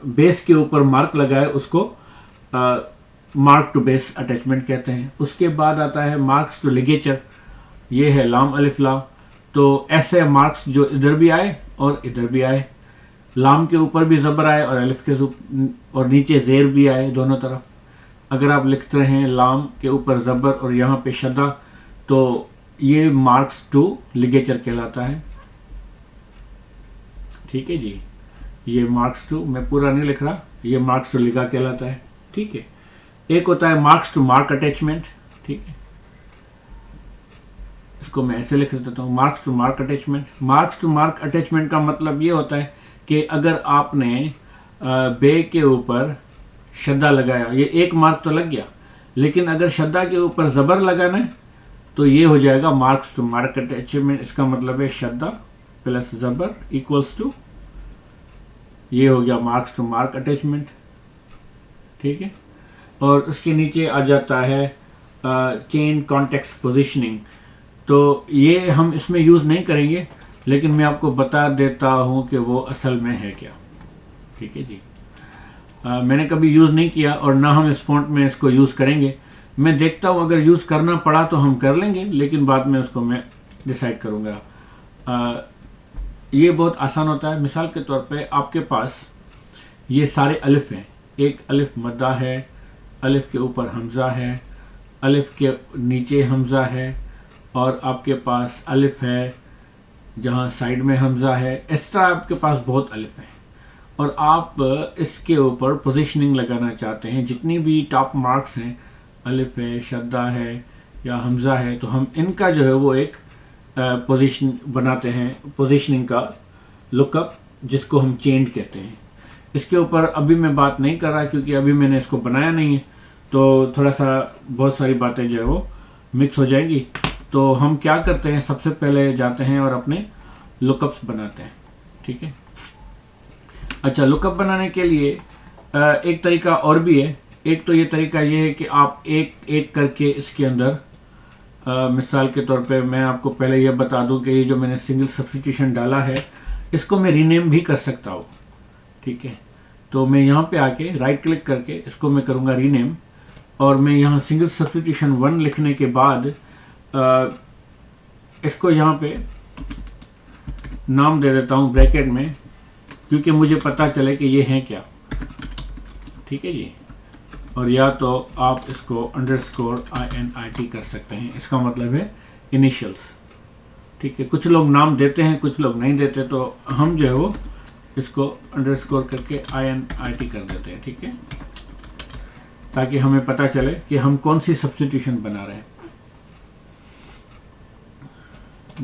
बेस के ऊपर मार्क लगाए उसको मार्क टू बेस अटैचमेंट कहते हैं। उसके बाद आता है मार्क्स टू लिगेचर, ये है लाम अलिफ ला। तो ऐसे मार्क्स जो इधर भी आए और इधर भी आए, लाम के ऊपर भी ज़बर आए और अलिफ के और नीचे ज़ेर भी आए दोनों तरफ। अगर आप लिखते हैं लाम के ऊपर ज़बर और यहाँ पे शद्दा, तो ये मार्क्स टू लिगेचर कहलाता है, ठीक है जी। ये मार्क्स टू, मैं पूरा नहीं लिख रहा, ये मार्क्स टू लिगा कहलाता है, ठीक है। एक होता है मार्क्स टू मार्क अटैचमेंट, ठीक है, इसको मैं ऐसे लिख देता हूँ, marks to mark attachment. Marks to mark attachment का मतलब ये होता है कि अगर आपने बे के ऊपर शद्दा लगाया, ये एक मार्क तो लग गया, लेकिन अगर शद्दा के ऊपर ज़बर लगाना है तो ये हो जाएगा मार्क्स टू मार्क अटैचमेंट। इसका मतलब है शद्दा प्लस ज़बर इक्वल्स टू, ये हो गया मार्क्स टू मार्क अटैचमेंट, ठीक है। और उसके नीचे आ जाता है चेन कॉन्टेक्स्ट पोजीशनिंग। तो ये हम इसमें यूज़ नहीं करेंगे, लेकिन मैं आपको बता देता हूँ कि वो असल में है क्या, ठीक है जी। मैंने कभी यूज़ नहीं किया और ना हम इस फॉन्ट में इसको यूज़ करेंगे। मैं देखता हूँ अगर यूज़ करना पड़ा तो हम कर लेंगे, लेकिन बाद में उसको मैं डिसाइड करूँगा। ये बहुत आसान होता है। मिसाल के तौर पे आपके पास ये सारे अलिफ हैं, एक अलिफ मद्दा है, अलिफ के ऊपर हमज़ा है, अलिफ के नीचे हमज़ा है, और आपके पास अलिफ है जहाँ साइड में हमज़ा है। इस तरह आपके पास बहुत अलिफ हैं और आप इसके ऊपर पोजीशनिंग लगाना चाहते हैं। जितनी भी टॉप मार्क्स हैं, अलिफ है, शद्दा है या हमज़ा है, तो हम इनका जो है वो एक पोजीशन बनाते हैं, पोजीशनिंग का लुकअप, जिसको हम चेंज कहते हैं। इसके ऊपर अभी मैं बात नहीं कर रहा क्योंकि अभी मैंने इसको बनाया नहीं है, तो थोड़ा सा बहुत सारी बातें जो है वो मिक्स हो जाएंगी। तो हम क्या करते हैं, सबसे पहले जाते हैं और अपने लुकअप्स बनाते हैं, ठीक है। अच्छा, लुकअप बनाने के लिए एक तरीका और भी है। एक तो ये तरीका ये है कि आप एक एक करके इसके अंदर मिसाल के तौर पे मैं आपको पहले यह बता दूं कि ये जो मैंने सिंगल सब्स्टिट्यूशन डाला है इसको मैं रीनेम भी कर सकता हूँ, ठीक है। तो मैं यहाँ पे आके राइट क्लिक करके इसको मैं करूँगा रीनेम, और मैं यहाँ सिंगल सब्स्टिट्यूशन 1 लिखने के बाद इसको यहाँ पे नाम दे देता हूँ ब्रैकेट में, क्योंकि मुझे पता चले कि ये हैं क्या, ठीक है जी। और या तो आप इसको _INIT कर सकते हैं, इसका मतलब है इनिशियल्स, ठीक है। कुछ लोग नाम देते हैं, कुछ लोग नहीं देते, तो हम जो है वो इसको अंडरस्कोर करके INIT कर देते हैं, ठीक है। ताकि हमें पता चले कि हम कौन सी सब्स्टिट्यूशन बना रहे हैं।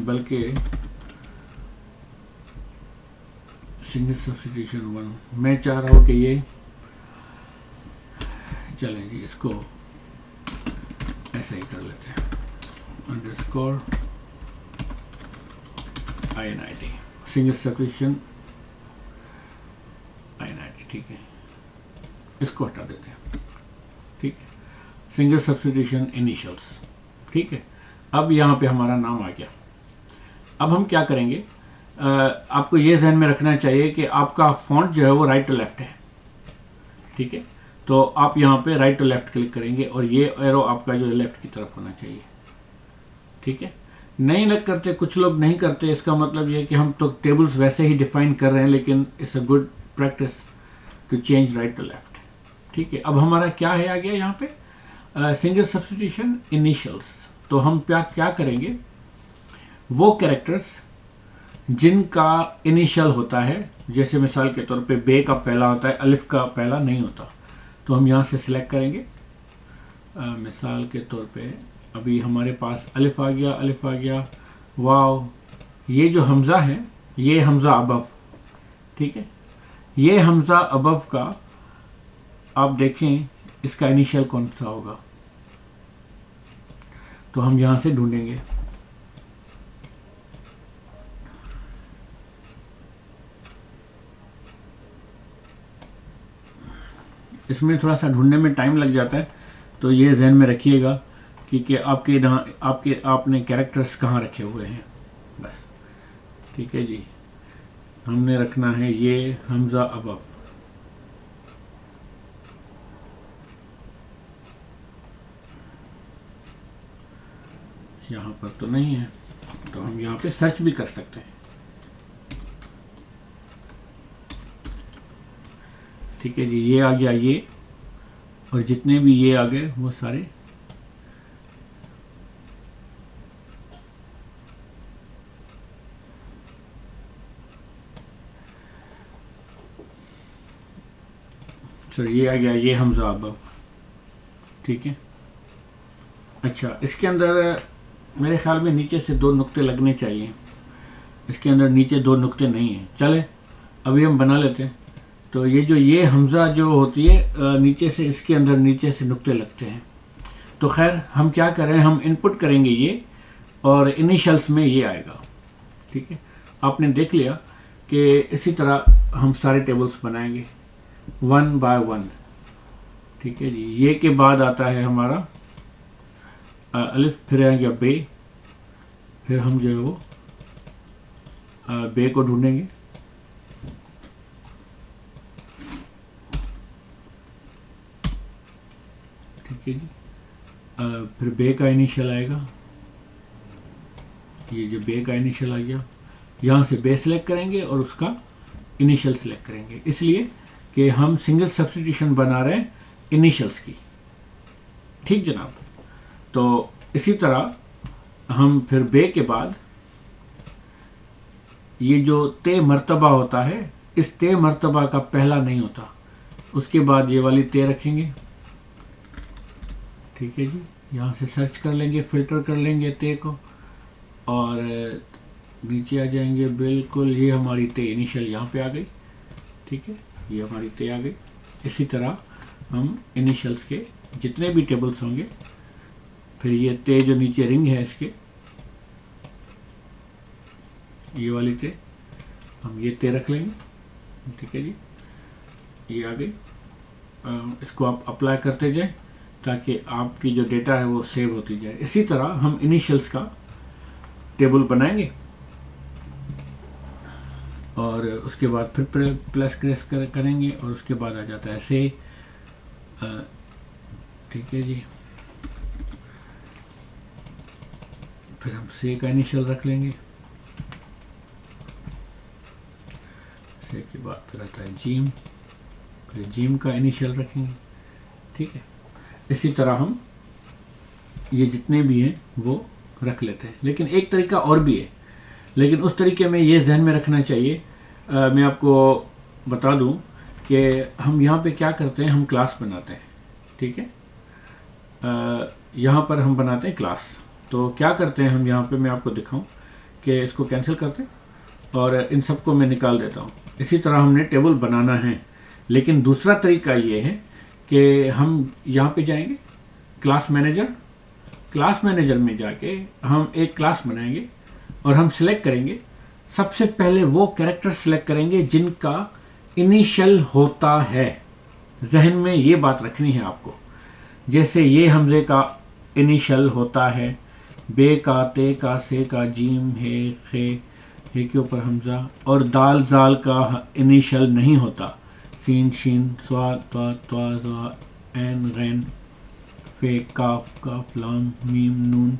बल्कि सिंगल सब्स्टिट्यूशन 1 मैं चाह रहा हूँ कि ये चलें जी, इसको ऐसा ही कर लेते हैं, underscore INIT single substitution INIT, ठीक है, इसको हटा देते हैं, ठीक है, सिंगल सब्स्टिट्यूशन इनिशियल्स, ठीक है। अब यहाँ पे हमारा नाम आ गया। अब हम क्या करेंगे, आपको ये ध्यान में रखना चाहिए कि आपका फॉन्ट जो है वो राइट टू लेफ्ट है, ठीक है। तो आप यहाँ पे राइट टू लेफ्ट क्लिक करेंगे और ये एरो आपका जो लेफ्ट की तरफ होना चाहिए, ठीक है। नहीं लग करते, कुछ लोग नहीं करते, इसका मतलब ये कि हम तो टेबल्स वैसे ही डिफाइन कर रहे हैं, लेकिन it's a good practice to change right to left, ठीक है। अब हमारा क्या है आ गया यहाँ पे, सिंगल सब्स्टिट्यूशन इनिशियल्स। तो हम क्या करेंगे, वो कैरेक्टर्स जिनका इनिशियल होता है, जैसे मिसाल के तौर पे बे का पहला होता है, अलिफ का पहला नहीं होता, तो हम यहाँ से सिलेक्ट करेंगे। मिसाल के तौर पे अभी हमारे पास अलिफ आ गया, अलिफ आ गया, वाव, ये जो हमज़ा है ये हमज़ा अबव, ठीक है। ये हमज़ा अबव का आप देखें इसका इनिशियल कौन सा होगा, तो हम यहाँ से ढूंढेंगे। इसमें थोड़ा सा ढूंढने में टाइम लग जाता है, तो ये जहन में रखिएगा कि आपने कैरेक्टर्स कहाँ रखे हुए हैं, बस, ठीक है जी। हमने रखना है ये हमज़ा अबव, यहाँ पर तो नहीं है, तो हम यहाँ पे सर्च भी कर सकते हैं, ठीक है जी। ये आ गया ये, और जितने भी ये आ गए वो सारे ये आ गया ये हमज़ा अबव, ठीक है। अच्छा, इसके अंदर मेरे ख्याल में नीचे से 2 नुक्ते लगने चाहिए, इसके अंदर नीचे 2 नुक्ते नहीं हैं। चले अभी हम बना लेते हैं। तो ये हमज़ा जो होती है नीचे से, इसके अंदर नीचे से नुक्ते लगते हैं। तो खैर हम क्या करें, हम इनपुट करेंगे ये, और इनिशियल्स में ये आएगा, ठीक है। आपने देख लिया कि इसी तरह हम सारे टेबल्स बनाएंगे 1 बाय 1, ठीक है जी। ये के बाद आता है हमारा अलिफ, फिर आ गया बे, फिर हम जो है वो बे को ढूंढेंगे, ठीक है जी। फिर बे का इनिशियल आएगा, ये जो बे का इनिशियल आ गया, यहाँ से बे सेलेक्ट करेंगे और उसका इनिशियल सेलेक्ट करेंगे, इसलिए कि हम सिंगल सब्स्टिट्यूशन बना रहे हैं इनिशियल्स की, ठीक जनाब। तो इसी तरह हम फिर बे के बाद ये जो ते मर्तबा होता है, इस ते मर्तबा का पहला नहीं होता, उसके बाद ये वाली ते रखेंगे, ठीक है जी। यहाँ से सर्च कर लेंगे, फिल्टर कर लेंगे ते को, और नीचे आ जाएंगे, बिल्कुल ये हमारी ते इनिशियल यहाँ पे आ गई, ठीक है, ये हमारी ते आ गई। इसी तरह हम इनिशियल्स के जितने भी टेबल्स होंगे, फिर ये ते जो नीचे रिंग है इसके, ये वाली ते, हम ये ते रख लेंगे, ठीक है जी, ये आ गई। इसको आप अप्लाई करते जाएं ताकि आपकी जो डेटा है वो सेव होती जाए। इसी तरह हम इनिशियल्स का टेबल बनाएंगे, और उसके बाद फिर प्लस क्रेस करेंगे, और उसके बाद आ जाता है से, ठीक है जी। फिर हम से का इनिशियल रख लेंगे, से के बाद फिर आता है जीम, फिर जीम का इनिशियल रखेंगे, ठीक है। इसी तरह हम ये जितने भी हैं वो रख लेते हैं। लेकिन एक तरीका और भी है, लेकिन उस तरीके में ये जहन में रखना चाहिए, मैं आपको बता दूं कि हम यहाँ पे क्या करते हैं, हम क्लास बनाते हैं, ठीक है। यहाँ पर हम बनाते हैं क्लास। तो क्या करते हैं हम यहाँ पे, मैं आपको दिखाऊं कि इसको कैंसिल करते हैं और इन सबको मैं निकाल देता हूँ। इसी तरह हमने टेबल बनाना है, लेकिन दूसरा तरीका ये है कि हम यहाँ पे जाएंगे क्लास मैनेजर, क्लास मैनेजर में जाके हम एक क्लास बनाएंगे और हम सिलेक्ट करेंगे, सबसे पहले वो कैरेक्टर सिलेक्ट करेंगे जिनका इनिशियल होता है। जहन में ये बात रखनी है आपको, जैसे ये हमजे का इनिशियल होता है, बे का, ते का, से का, जीम, हे के ऊपर हमजा, और दाल जाल का इनिशियल नहीं होता, सीन, शीन, स्वा, त्वा, त्वा, ज़ा, ऐन, गैन, फे, काफ, काफ, लाम, मीम, नून,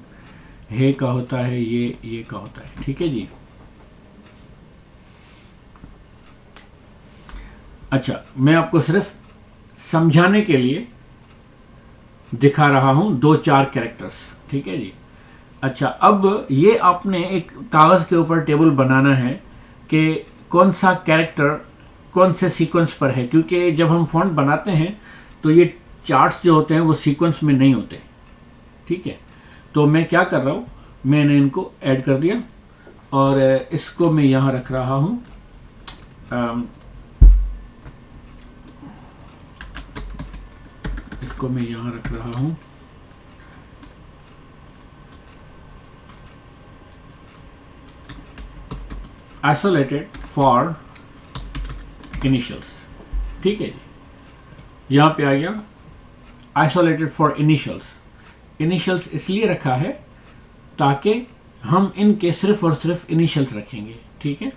हे का होता है, ये का होता है। ठीक है जी। अच्छा, मैं आपको सिर्फ समझाने के लिए दिखा रहा हूं 2-4 कैरेक्टर्स। ठीक है जी। अच्छा, अब ये आपने एक कागज के ऊपर टेबल बनाना है कि कौन सा कैरेक्टर कौन से सीक्वेंस पर है, क्योंकि जब हम फॉन्ट बनाते हैं तो ये चार्ट्स जो होते हैं वो सीक्वेंस में नहीं होते। ठीक है, तो मैं क्या कर रहा हूं, मैंने इनको ऐड कर दिया और इसको मैं यहां रख रहा हूं इसको मैं यहां रख रहा हूं आइसोलेटेड फॉर इनिशियल्स। ठीक है जी, यहां पे आ गया आइसोलेटेड फॉर इनिशियल्स। इनिशियल्स इसलिए रखा है ताकि हम इनके सिर्फ और सिर्फ इनिशियल्स रखेंगे। ठीक है,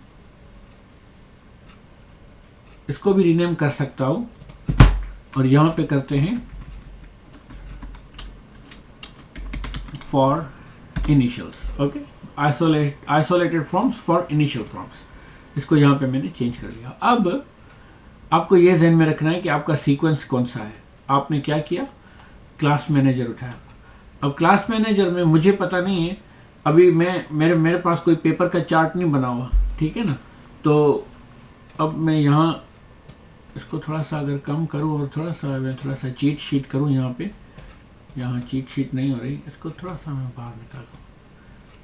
इसको भी रीनेम कर सकता हूं और यहां पे करते हैं for initials. Okay, isolated forms for initial forms, इसको यहां पे मैंने चेंज कर लिया। अब आपको यह ध्यान में रखना है कि आपका सीक्वेंस कौन सा है। आपने क्या किया, क्लास मैनेजर उठाया। अब क्लास मैनेजर में मुझे पता नहीं है, अभी मेरे पास कोई पेपर का चार्ट नहीं बना हुआ। ठीक है ना, तो अब मैं यहाँ इसको थोड़ा सा अगर कम करूँ और थोड़ा सा चीट शीट करूँ, यहाँ चीट शीट नहीं हो रही, इसको थोड़ा सा मैं बाहर निकालूँ।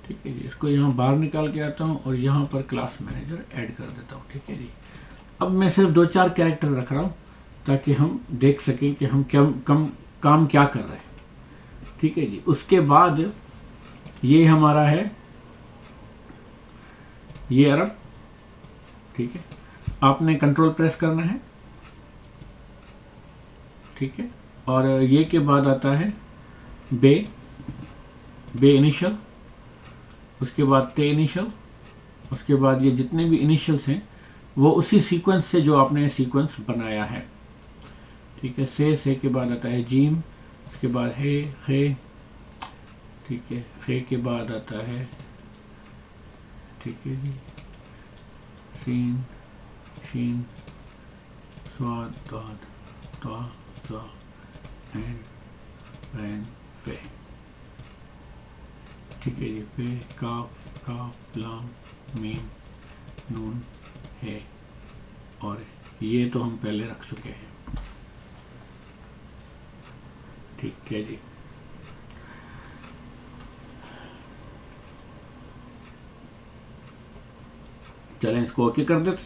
ठीक है जी, इसको यहाँ बाहर निकाल के आता हूँ और यहाँ पर क्लास मैनेजर ऐड कर देता हूँ। ठीक है जी, अब मैं सिर्फ 2-4 कैरेक्टर रख रहा हूँ ताकि हम देख सकें कि हम काम क्या कर रहे हैं। ठीक है जी, उसके बाद ये हमारा है ये अरब। ठीक है, आपने कंट्रोल प्रेस करना है। ठीक है, और ये के बाद आता है बे इनिशियल, उसके बाद ते इनिशियल, उसके बाद ये जितने भी इनिशियल्स हैं वो उसी सीक्वेंस से जो आपने सीक्वेंस बनाया है। ठीक है, से के बाद आता है जीम, उसके बाद हे, खे। ठीक है, खे के बाद आता है, ठीक है जी, सीन, शीन, स्वाद, दाद, त्वा, ज़ा, ऐन, वैन, फे। ठीक है जी, पे, काफ, लाम, मीम, नून, है, और ये तो हम पहले रख चुके हैं। ठीक है जी, चलें इसको ओके कर देते।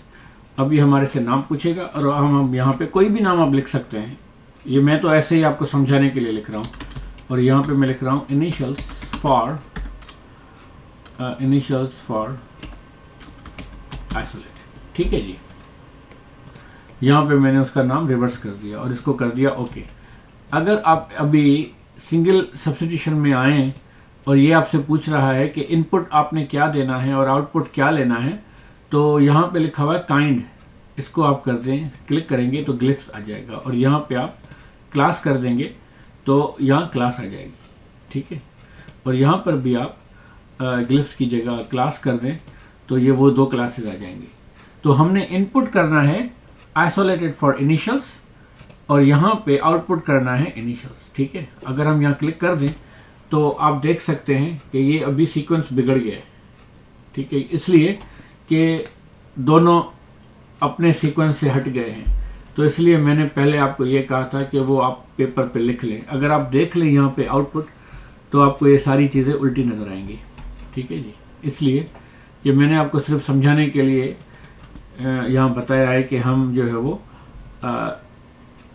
अब ये हमारे से नाम पूछेगा और हम यहाँ पे कोई भी नाम आप लिख सकते हैं। ये मैं तो ऐसे ही आपको समझाने के लिए लिख रहा हूँ, और यहाँ पे मैं लिख रहा हूँ इनिशियल्स फॉर आइसोलेटेड। ठीक है जी, यहाँ पे मैंने उसका नाम रिवर्स कर दिया और इसको कर दिया ओके। अगर आप अभी सिंगल सब्स्टिट्यूशन में आए और ये आपसे पूछ रहा है कि इनपुट आपने क्या देना है और आउटपुट क्या लेना है, तो यहाँ पे लिखा हुआ है काइंड, इसको आप कर दें, क्लिक करेंगे तो ग्लिफ्स आ जाएगा, और यहाँ पे आप क्लास कर देंगे तो यहाँ क्लास आ जाएगी। ठीक है, और यहाँ पर भी आप ग्लिफ्स की जगह क्लास कर दें तो ये वो 2 क्लासेस आ जाएंगी। तो हमने इनपुट करना है आइसोलेटेड फॉर इनिशियल्स और यहाँ पे आउटपुट करना है इनिशियल्स। ठीक है, अगर हम यहाँ क्लिक कर दें तो आप देख सकते हैं कि ये अभी सीक्वेंस बिगड़ गया है। ठीक है, इसलिए कि दोनों अपने सीक्वेंस से हट गए हैं। तो इसलिए मैंने पहले आपको ये कहा था कि वो आप पेपर पे लिख लें। अगर आप देख लें यहाँ पे आउटपुट तो आपको ये सारी चीज़ें उल्टी नज़र आएंगी। ठीक है जी, इसलिए कि मैंने आपको सिर्फ समझाने के लिए यहाँ बताया है कि हम जो है वो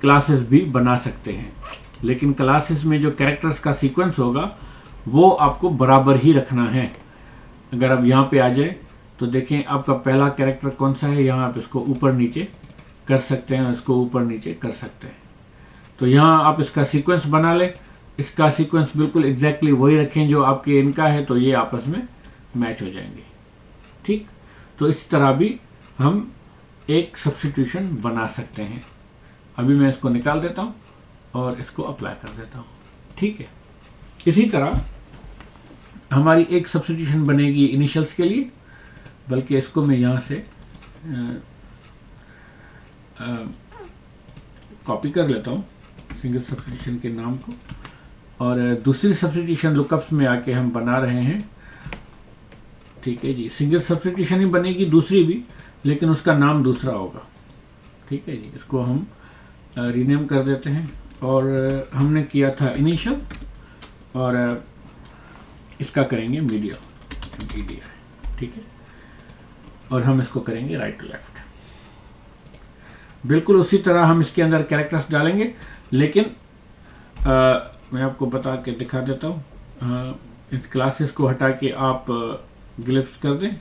क्लासेस भी बना सकते हैं, लेकिन क्लासेस में जो कैरेक्टर्स का सीक्वेंस होगा वो आपको बराबर ही रखना है। अगर आप यहाँ पे आ जाए तो देखें आपका पहला कैरेक्टर कौन सा है, यहाँ आप इसको ऊपर नीचे कर सकते हैं, इसको ऊपर नीचे कर सकते हैं। तो यहाँ आप इसका सीक्वेंस बना लें, इसका सीक्वेंस बिल्कुल एग्जैक्टली वही रखें जो आपके इनका है, तो ये आपस में मैच हो जाएंगे। ठीक, तो इस तरह भी हम एक सब्स्टिट्यूशन बना सकते हैं। अभी मैं इसको निकाल देता हूँ और इसको अप्लाई कर देता हूँ। ठीक है, इसी तरह हमारी एक सब्स्टिट्यूशन बनेगी इनिशियल्स के लिए, बल्कि इसको मैं यहाँ से कॉपी कर लेता हूँ सिंगल सब्स्टिट्यूशन के नाम को, और दूसरी सब्स्टिट्यूशन लुकअप्स में आके हम बना रहे हैं। ठीक है जी, सिंगल सब्स्टिट्यूशन ही बनेगी दूसरी भी, लेकिन उसका नाम दूसरा होगा। ठीक है जी, इसको हम रीनेम कर देते हैं, और हमने किया था इनिशियल, और इसका करेंगे मीडियल। ठीक है, और हम इसको करेंगे राइट टू लेफ्ट। बिल्कुल उसी तरह हम इसके अंदर कैरेक्टर्स डालेंगे, लेकिन मैं आपको बता के दिखा देता हूँ। इस क्लासेस को हटा के आप ग्लिफ्स कर दें,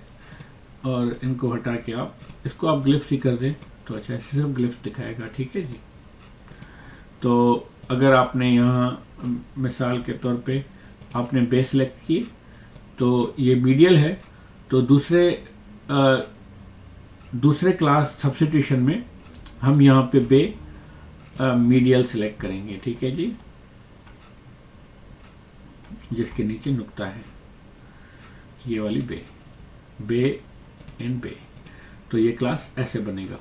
और इनको हटा के आप इसको आप ग्लिफ्स ही कर दें, तो अच्छा सिर्फ ग्लिफ्स दिखाएगा। ठीक है जी, तो अगर आपने यहाँ मिसाल के तौर पे आपने बेस सेलेक्ट की, तो ये मीडियल है, तो दूसरे क्लास सब्स्टिट्यूशन में हम यहाँ पे बे मीडियल सेलेक्ट करेंगे। ठीक है जी, जिसके नीचे नुक्ता है, ये वाली बे एंड बे, तो ये क्लास ऐसे बनेगा।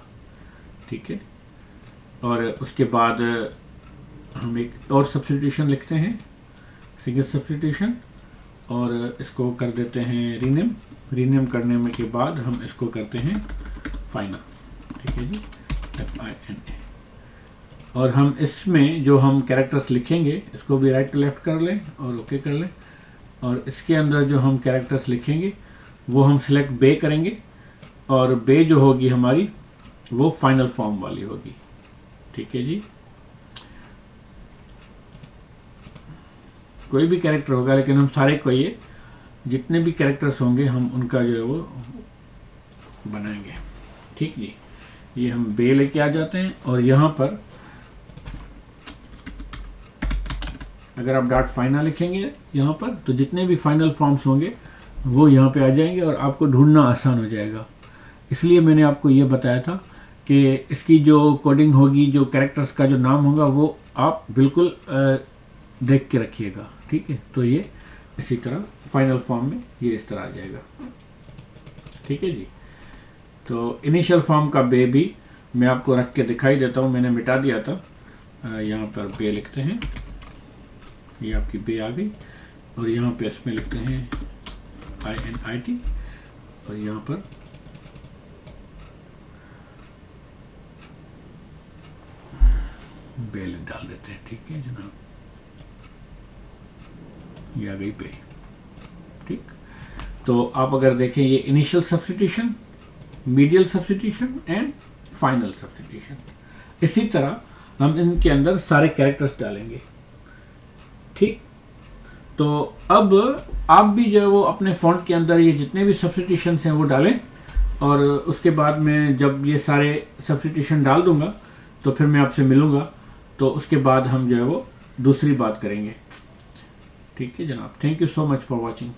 ठीक है, और उसके बाद हम एक और सब्स्टिट्यूशन लिखते हैं, सिंगल सब्स्टिट्यूशन, और इसको कर देते हैं रीनेम करने में के बाद हम इसको करते हैं फाइनल। ठीक है जी, FINA, और हम इसमें जो हम कैरेक्टर्स लिखेंगे इसको भी राइट टू लेफ्ट कर लें और ओके कर लें, और इसके अंदर जो हम कैरेक्टर्स लिखेंगे वो हम सिलेक्ट बे करेंगे, और बे जो होगी हमारी वो फाइनल फॉर्म वाली होगी। ठीक है जी, कोई भी कैरेक्टर होगा, लेकिन हम सारे को ये जितने भी कैरेक्टर्स होंगे हम उनका जो है वो बनाएंगे। ठीक जी, ये हम बे लेके आ जाते हैं, और यहाँ पर अगर आप डॉट फाइनल लिखेंगे यहाँ पर, तो जितने भी फाइनल फॉर्म्स होंगे वो यहाँ पे आ जाएंगे, और आपको ढूंढना आसान हो जाएगा। इसलिए मैंने आपको ये बताया था कि इसकी जो कोडिंग होगी, जो कैरेक्टर्स का जो नाम होगा, वो आप बिल्कुल देख के रखिएगा। ठीक है, तो ये इसी तरह फाइनल फॉर्म में ये इस तरह आ जाएगा। ठीक है जी, तो इनिशियल फॉर्म का बे भी मैं आपको रख के दिखाई देता हूँ, मैंने मिटा दिया था। यहाँ पर बे लिखते हैं, ये आपकी बे आ गई, और यहाँ पे इसमें लिखते हैं INIT, और यहाँ पर बे डाल देते हैं। ठीक है जनाब, ये आ गई बे। ठीक, तो आप अगर देखें ये initial substitution, medial substitution and final substitution, इसी तरह हम इनके अंदर सारे कैरेक्टर्स डालेंगे। ठीक, तो अब आप भी जो है वो अपने फॉन्ट के अंदर ये जितने भी सब्स्टिट्यूशन हैं वो डालें, और उसके बाद में जब ये सारे सब्स्टिट्यूशन डाल दूंगा तो फिर मैं आपसे मिलूंगा, तो उसके बाद हम जो है वो दूसरी बात करेंगे। ठीक है जनाब, thank you so much for watching.